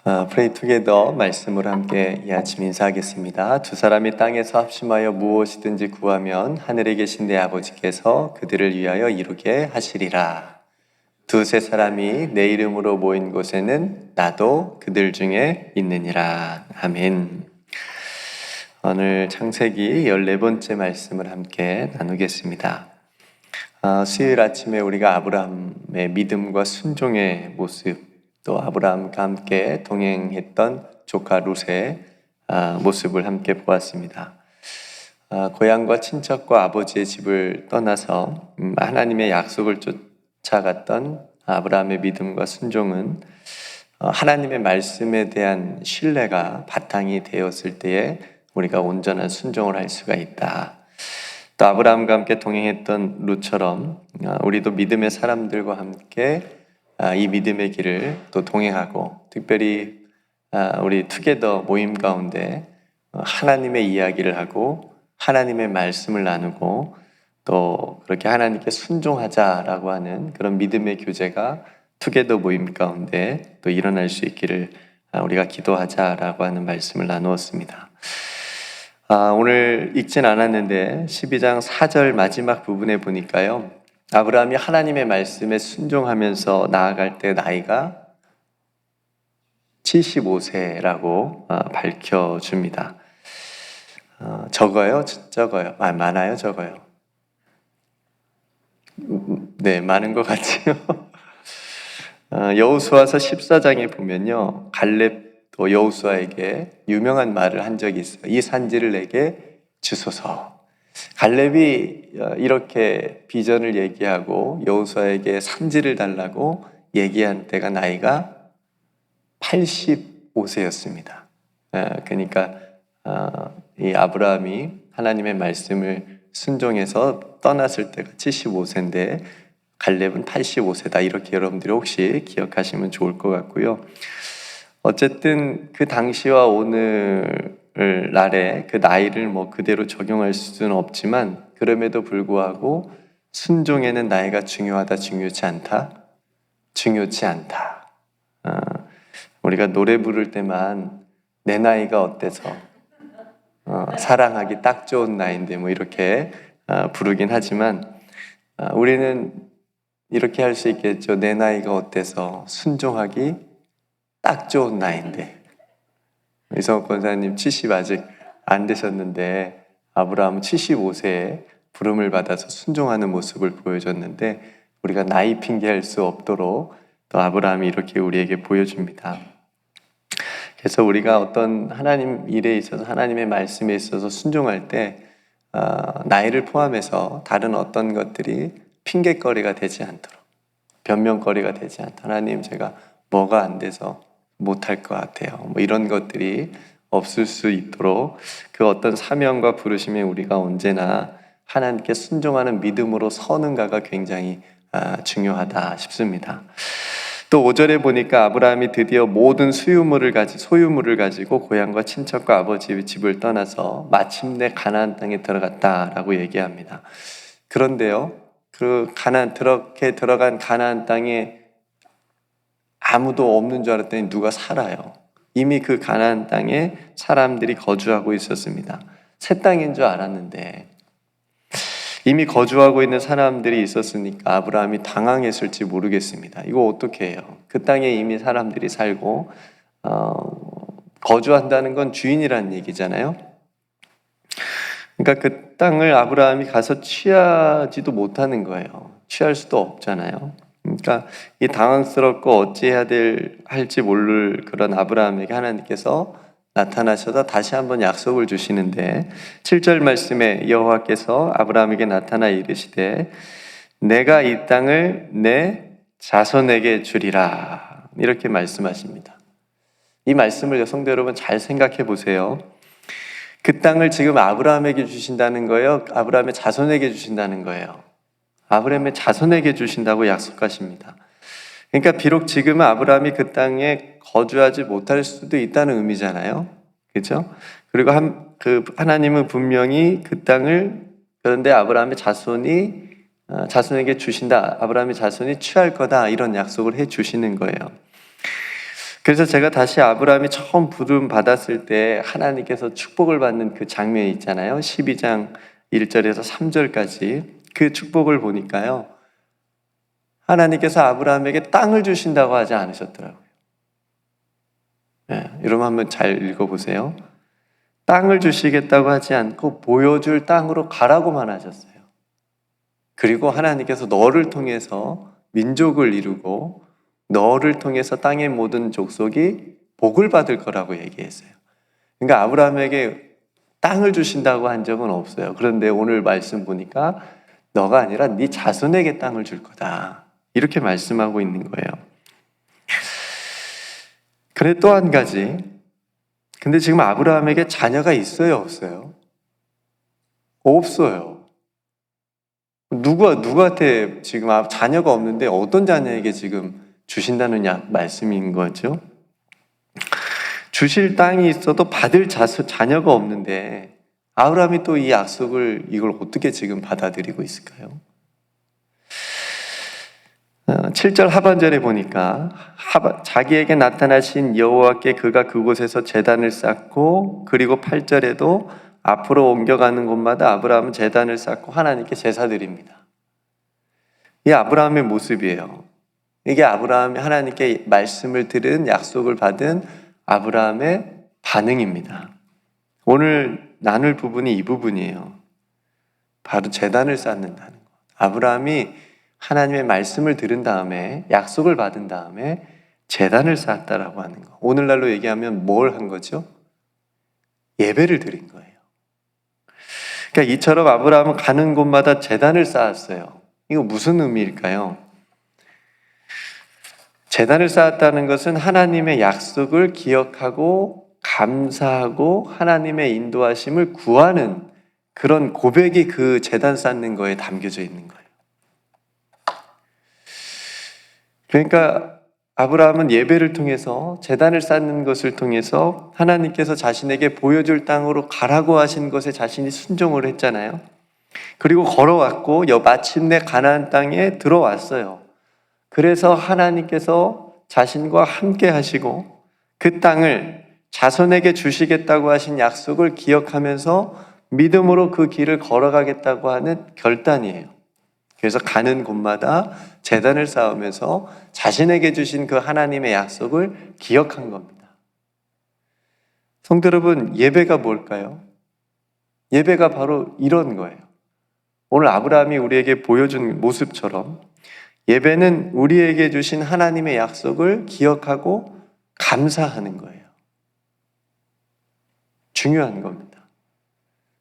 Pray Together 말씀으로 함께 이 아침 인사하겠습니다. 두 사람이 땅에서 합심하여 무엇이든지 구하면 하늘에 계신 내 아버지께서 그들을 위하여 이루게 하시리라. 두세 사람이 내 이름으로 모인 곳에는 나도 그들 중에 있느니라. 아멘. 오늘 창세기 14번째 말씀을 함께 나누겠습니다. 수요일 아침에 우리가 아브라함의 믿음과 순종의 모습, 또 아브라함과 함께 동행했던 조카 룻의 모습을 함께 보았습니다. 고향과 친척과 아버지의 집을 떠나서 하나님의 약속을 쫓아갔던 아브라함의 믿음과 순종은 하나님의 말씀에 대한 신뢰가 바탕이 되었을 때에 우리가 온전한 순종을 할 수가 있다. 또 아브라함과 함께 동행했던 룻처럼 우리도 믿음의 사람들과 함께 이 믿음의 길을 또 동행하고, 특별히 우리 투게더 모임 가운데 하나님의 이야기를 하고 하나님의 말씀을 나누고 또 그렇게 하나님께 순종하자라고 하는 그런 믿음의 교제가 투게더 모임 가운데 또 일어날 수 있기를 우리가 기도하자라고 하는 말씀을 나누었습니다. 오늘 읽진 않았는데 12장 4절 마지막 부분에 보니까요, 아브라함이 하나님의 말씀에 순종하면서 나아갈 때 나이가 75세라고 밝혀줍니다. 적어요? 적어요? 많아요? 적어요? 네, 많은 것 같지요. 여호수아서 14장에 보면요, 갈렙도 여호수아에게 유명한 말을 한 적이 있어요. 이 산지를 내게 주소서. 갈렙이 이렇게 비전을 얘기하고 여호수아에게 산지를 달라고 얘기한 때가 나이가 85세였습니다. 그러니까 이 아브라함이 하나님의 말씀을 순종해서 떠났을 때가 75세인데 갈렙은 85세다. 이렇게 여러분들이 혹시 기억하시면 좋을 것 같고요. 어쨌든 그 당시와 오늘 날에 그 나이를 그대로 적용할 수는 없지만, 그럼에도 불구하고 순종에는 나이가 중요하다, 중요치 않다? 중요치 않다. 우리가 노래 부를 때만 내 나이가 어때서 사랑하기 딱 좋은 나이인데 이렇게 부르긴 하지만, 우리는 이렇게 할 수 있겠죠. 내 나이가 어때서 순종하기 딱 좋은 나이인데. 이성욱 권사님 70 아직 안 되셨는데 아브라함은 75세에 부름을 받아서 순종하는 모습을 보여줬는데, 우리가 나이 핑계할 수 없도록 또 아브라함이 이렇게 우리에게 보여줍니다. 그래서 우리가 어떤 하나님 일에 있어서, 하나님의 말씀에 있어서 순종할 때 나이를 포함해서 다른 어떤 것들이 핑계거리가 되지 않도록, 변명거리가 되지 않도록, 하나님 제가 뭐가 안 돼서 못할 것 같아요, 이런 것들이 없을 수 있도록 그 어떤 사명과 부르심에 우리가 언제나 하나님께 순종하는 믿음으로 서는가가 굉장히 중요하다 싶습니다. 또 5절에 보니까 아브라함이 드디어 모든 소유물을 가지고 고향과 친척과 아버지의 집을 떠나서 마침내 가나안 땅에 들어갔다라고 얘기합니다. 그런데요, 그렇게 들어간 가나안 땅에 아무도 없는 줄 알았더니 누가 살아요. 이미 그 가나안 땅에 사람들이 거주하고 있었습니다. 새 땅인 줄 알았는데 이미 거주하고 있는 사람들이 있었으니까 아브라함이 당황했을지 모르겠습니다. 이거 어떻게 해요? 그 땅에 이미 사람들이 살고 거주한다는 건 주인이라는 얘기잖아요. 그러니까 그 땅을 아브라함이 가서 취하지도 못하는 거예요. 취할 수도 없잖아요. 그러니까 이 당황스럽고 어찌해야 할지 모를 그런 아브라함에게 하나님께서 나타나셔서 다시 한번 약속을 주시는데, 7절 말씀에 여호와께서 아브라함에게 나타나 이르시되 내가 이 땅을 내 자손에게 주리라, 이렇게 말씀하십니다. 이 말씀을 성도 여러분 잘 생각해 보세요. 그 땅을 지금 아브라함에게 주신다는 거예요? 아브라함의 자손에게 주신다는 거예요? 아브라함의 자손에게 주신다고 약속하십니다. 그러니까 비록 지금은 아브라함이 그 땅에 거주하지 못할 수도 있다는 의미잖아요. 그렇죠? 그리고 하나님은 분명히 그 땅을, 그런데 아브라함의 자손에게 주신다, 아브라함의 자손이 취할 거다, 이런 약속을 해 주시는 거예요. 그래서 제가 다시 아브라함이 처음 부름 받았을 때 하나님께서 축복을 받는 그 장면이 있잖아요. 12장 1절에서 3절까지 그 축복을 보니까요. 하나님께서 아브라함에게 땅을 주신다고 하지 않으셨더라고요. 여러분 한번 잘 읽어보세요. 땅을 주시겠다고 하지 않고 보여줄 땅으로 가라고만 하셨어요. 그리고 하나님께서 너를 통해서 민족을 이루고 너를 통해서 땅의 모든 족속이 복을 받을 거라고 얘기했어요. 그러니까 아브라함에게 땅을 주신다고 한 적은 없어요. 그런데 오늘 말씀 보니까 너가 아니라 네 자손에게 땅을 줄 거다. 이렇게 말씀하고 있는 거예요. 그래 또 한 가지. 근데 지금 아브라함에게 자녀가 있어요, 없어요? 없어요. 누구한테 지금 자녀가 없는데 어떤 자녀에게 지금 주신다는 말씀인 거죠? 주실 땅이 있어도 받을 자녀가 없는데 아브라함이 또 이 약속을 이걸 어떻게 지금 받아들이고 있을까요? 7절 하반절에 보니까 자기에게 나타나신 여호와께 그가 그곳에서 제단을 쌓고, 그리고 8절에도 앞으로 옮겨가는 곳마다 아브라함은 제단을 쌓고 하나님께 제사 드립니다. 이 아브라함의 모습이에요. 이게 아브라함이 하나님께 말씀을 들은, 약속을 받은 아브라함의 반응입니다. 오늘 나눌 부분이 이 부분이에요. 바로 제단을 쌓는다는 것. 아브라함이 하나님의 말씀을 들은 다음에, 약속을 받은 다음에 제단을 쌓았다라고 하는 것. 오늘날로 얘기하면 뭘 한 거죠? 예배를 드린 거예요. 그러니까 이처럼 아브라함은 가는 곳마다 제단을 쌓았어요. 이거 무슨 의미일까요? 제단을 쌓았다는 것은 하나님의 약속을 기억하고 감사하고 하나님의 인도하심을 구하는 그런 고백이 그 제단 쌓는 거에 담겨져 있는 거예요. 그러니까 아브라함은 예배를 통해서, 제단을 쌓는 것을 통해서 하나님께서 자신에게 보여줄 땅으로 가라고 하신 것에 자신이 순종을 했잖아요. 그리고 걸어왔고 마침내 가나안 땅에 들어왔어요. 그래서 하나님께서 자신과 함께 하시고 그 땅을 자손에게 주시겠다고 하신 약속을 기억하면서 믿음으로 그 길을 걸어가겠다고 하는 결단이에요. 그래서 가는 곳마다 제단을 쌓으면서 자신에게 주신 그 하나님의 약속을 기억한 겁니다. 성도 여러분, 예배가 뭘까요? 예배가 바로 이런 거예요. 오늘 아브라함이 우리에게 보여준 모습처럼 예배는 우리에게 주신 하나님의 약속을 기억하고 감사하는 거예요. 중요한 겁니다.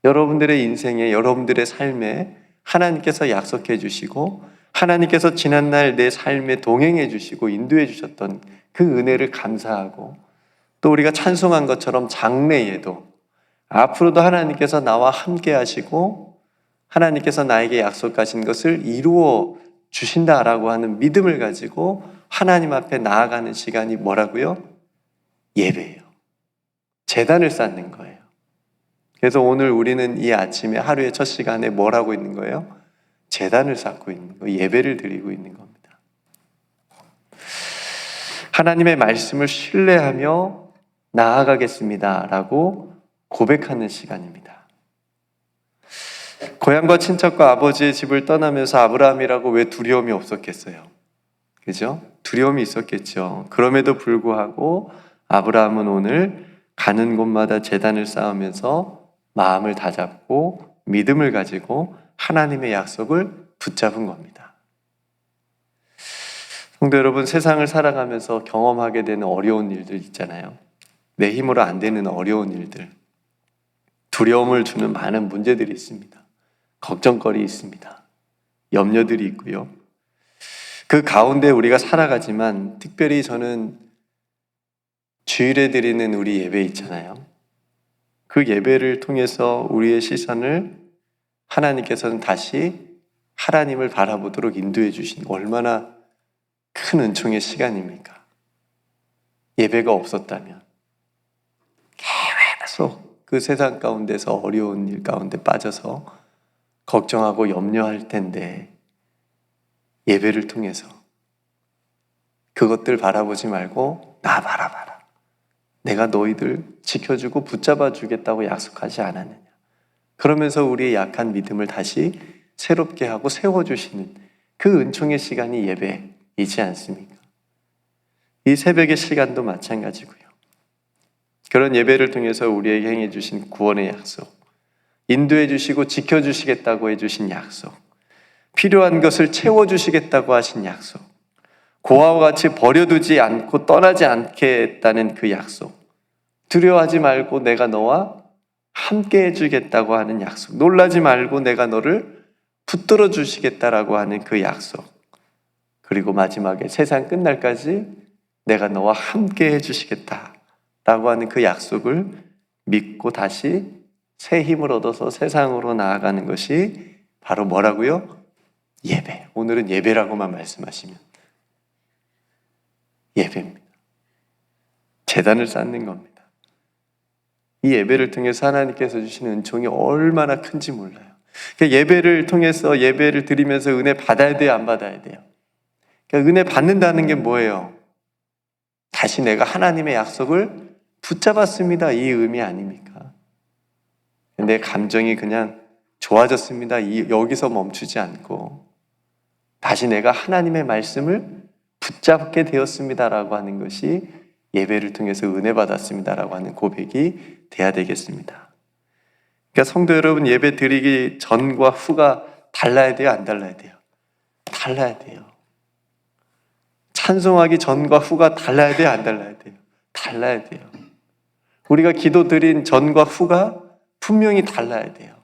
여러분들의 인생에, 여러분들의 삶에 하나님께서 약속해 주시고 하나님께서 지난날 내 삶에 동행해 주시고 인도해 주셨던 그 은혜를 감사하고, 또 우리가 찬송한 것처럼 장래에도 앞으로도 하나님께서 나와 함께 하시고 하나님께서 나에게 약속하신 것을 이루어 주신다라고 하는 믿음을 가지고 하나님 앞에 나아가는 시간이 뭐라고요? 예배예요. 제단을 쌓는 거예요. 그래서 오늘 우리는 이 아침에 하루의 첫 시간에 뭘 하고 있는 거예요? 제단을 쌓고 있는 거예요. 예배를 드리고 있는 겁니다. 하나님의 말씀을 신뢰하며 나아가겠습니다 라고 고백하는 시간입니다. 고향과 친척과 아버지의 집을 떠나면서 아브라함이라고 왜 두려움이 없었겠어요? 그죠? 두려움이 있었겠죠. 그럼에도 불구하고 아브라함은 오늘 가는 곳마다 제단을 쌓으면서 마음을 다잡고 믿음을 가지고 하나님의 약속을 붙잡은 겁니다. 성도 여러분, 세상을 살아가면서 경험하게 되는 어려운 일들 있잖아요. 내 힘으로 안 되는 어려운 일들, 두려움을 주는 많은 문제들이 있습니다. 걱정거리 있습니다. 염려들이 있고요. 그 가운데 우리가 살아가지만, 특별히 저는 주일에 드리는 우리 예배 있잖아요. 그 예배를 통해서 우리의 시선을 하나님께서는 다시 하나님을 바라보도록 인도해 주신, 얼마나 큰 은총의 시간입니까? 예배가 없었다면 계속 그 세상 가운데서 어려운 일 가운데 빠져서 걱정하고 염려할 텐데, 예배를 통해서 그것들 바라보지 말고 나 봐라. 내가 너희들 지켜주고 붙잡아 주겠다고 약속하지 않았느냐. 그러면서 우리의 약한 믿음을 다시 새롭게 하고 세워주시는 그 은총의 시간이 예배이지 않습니까? 이 새벽의 시간도 마찬가지고요. 그런 예배를 통해서 우리에게 행해 주신 구원의 약속, 인도해 주시고 지켜주시겠다고 해주신 약속, 필요한 것을 채워주시겠다고 하신 약속, 고아와 같이 버려두지 않고 떠나지 않겠다는 그 약속, 두려워하지 말고 내가 너와 함께 해주겠다고 하는 약속, 놀라지 말고 내가 너를 붙들어 주시겠다라고 하는 그 약속, 그리고 마지막에 세상 끝날까지 내가 너와 함께 해주시겠다라고 하는 그 약속을 믿고 다시 새 힘을 얻어서 세상으로 나아가는 것이 바로 뭐라고요? 예배. 오늘은 예배라고만 말씀하시면 예배입니다. 제단을 쌓는 겁니다. 이 예배를 통해서 하나님께서 주시는 은총이 얼마나 큰지 몰라요. 그러니까 예배를 통해서 예배를 드리면서 은혜 받아야 돼요? 안 받아야 돼요? 그러니까 은혜 받는다는 게 뭐예요? 다시 내가 하나님의 약속을 붙잡았습니다. 이 의미 아닙니까? 내 감정이 그냥 좋아졌습니다. 여기서 멈추지 않고 다시 내가 하나님의 말씀을 붙잡게 되었습니다라고 하는 것이 예배를 통해서 은혜 받았습니다라고 하는 고백이 돼야 되겠습니다. 그러니까 성도 여러분, 예배 드리기 전과 후가 달라야 돼요? 안 달라야 돼요? 달라야 돼요. 찬송하기 전과 후가 달라야 돼요? 안 달라야 돼요? 달라야 돼요. 우리가 기도 드린 전과 후가 분명히 달라야 돼요.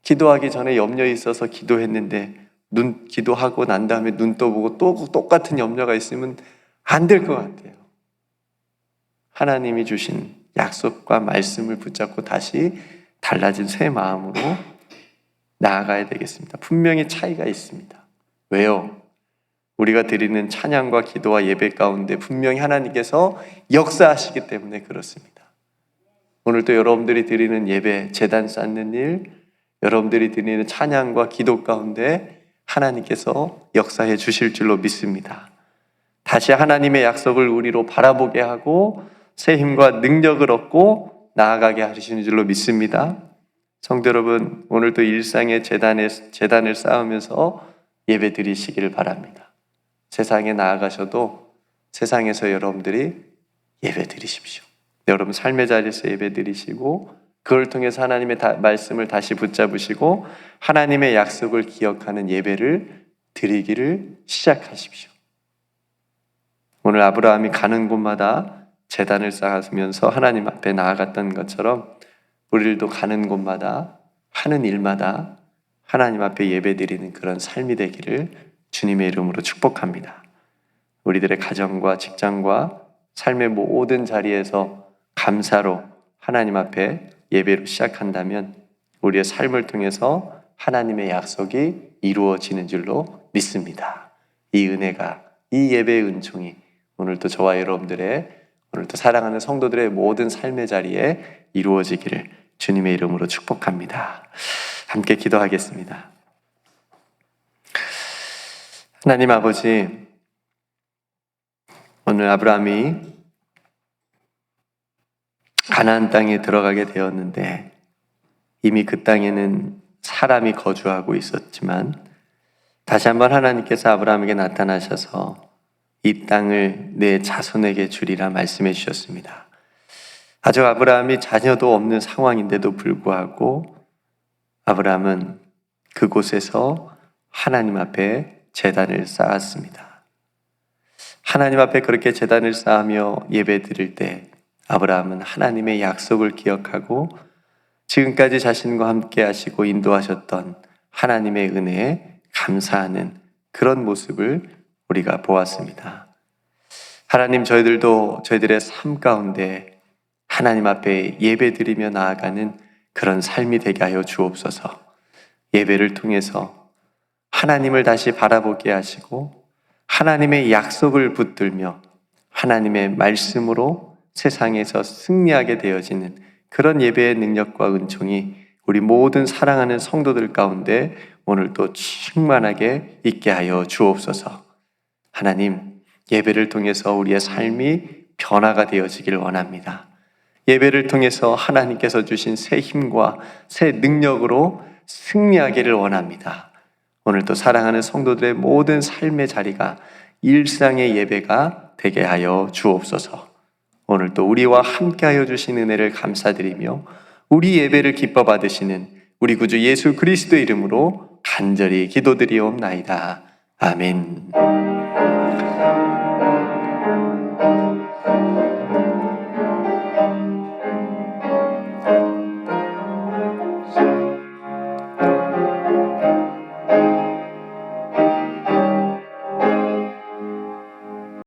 기도하기 전에 염려 있어서 기도했는데 기도하고 난 다음에 눈 떠보고 또 똑같은 염려가 있으면 안 될 것 같아요. 하나님이 주신 약속과 말씀을 붙잡고 다시 달라진 새 마음으로 나아가야 되겠습니다. 분명히 차이가 있습니다. 왜요? 우리가 드리는 찬양과 기도와 예배 가운데 분명히 하나님께서 역사하시기 때문에 그렇습니다. 오늘도 여러분들이 드리는 예배, 제단 쌓는 일, 여러분들이 드리는 찬양과 기도 가운데 하나님께서 역사해 주실 줄로 믿습니다. 다시 하나님의 약속을 우리로 바라보게 하고 새 힘과 능력을 얻고 나아가게 하시는 줄로 믿습니다. 성도 여러분, 오늘도 일상의 제단을 쌓으면서 예배 드리시기를 바랍니다. 세상에 나아가셔도 세상에서 여러분들이 예배 드리십시오. 여러분 삶의 자리에서 예배 드리시고 그걸 통해서 하나님의 말씀을 다시 붙잡으시고 하나님의 약속을 기억하는 예배를 드리기를 시작하십시오. 오늘 아브라함이 가는 곳마다 제단을 쌓으면서 하나님 앞에 나아갔던 것처럼 우리들도 가는 곳마다 하는 일마다 하나님 앞에 예배드리는 그런 삶이 되기를 주님의 이름으로 축복합니다. 우리들의 가정과 직장과 삶의 모든 자리에서 감사로 하나님 앞에 예배로 시작한다면 우리의 삶을 통해서 하나님의 약속이 이루어지는 줄로 믿습니다. 이 은혜가, 이 예배의 은총이 오늘도 저와 여러분들의, 오늘도 사랑하는 성도들의 모든 삶의 자리에 이루어지기를 주님의 이름으로 축복합니다. 함께 기도하겠습니다. 하나님 아버지, 오늘 아브라함이 가나안 땅에 들어가게 되었는데 이미 그 땅에는 사람이 거주하고 있었지만 다시 한번 하나님께서 아브라함에게 나타나셔서 이 땅을 내 자손에게 주리라 말씀해 주셨습니다. 아직 아브라함이 자녀도 없는 상황인데도 불구하고 아브라함은 그곳에서 하나님 앞에 제단을 쌓았습니다. 하나님 앞에 그렇게 제단을 쌓으며 예배 드릴 때 아브라함은 하나님의 약속을 기억하고 지금까지 자신과 함께 하시고 인도하셨던 하나님의 은혜에 감사하는 그런 모습을 우리가 보았습니다. 하나님, 저희들도 저희들의 삶 가운데 하나님 앞에 예배 드리며 나아가는 그런 삶이 되게 하여 주옵소서. 예배를 통해서 하나님을 다시 바라보게 하시고 하나님의 약속을 붙들며 하나님의 말씀으로 세상에서 승리하게 되어지는 그런 예배의 능력과 은총이 우리 모든 사랑하는 성도들 가운데 오늘도 충만하게 있게 하여 주옵소서. 하나님, 예배를 통해서 우리의 삶이 변화가 되어지길 원합니다. 예배를 통해서 하나님께서 주신 새 힘과 새 능력으로 승리하기를 원합니다. 오늘도 사랑하는 성도들의 모든 삶의 자리가 일상의 예배가 되게 하여 주옵소서. 오늘도 우리와 함께하여 주신 은혜를 감사드리며 우리 예배를 기뻐 받으시는 우리 구주 예수 그리스도의 이름으로 간절히 기도드리옵나이다. 아멘.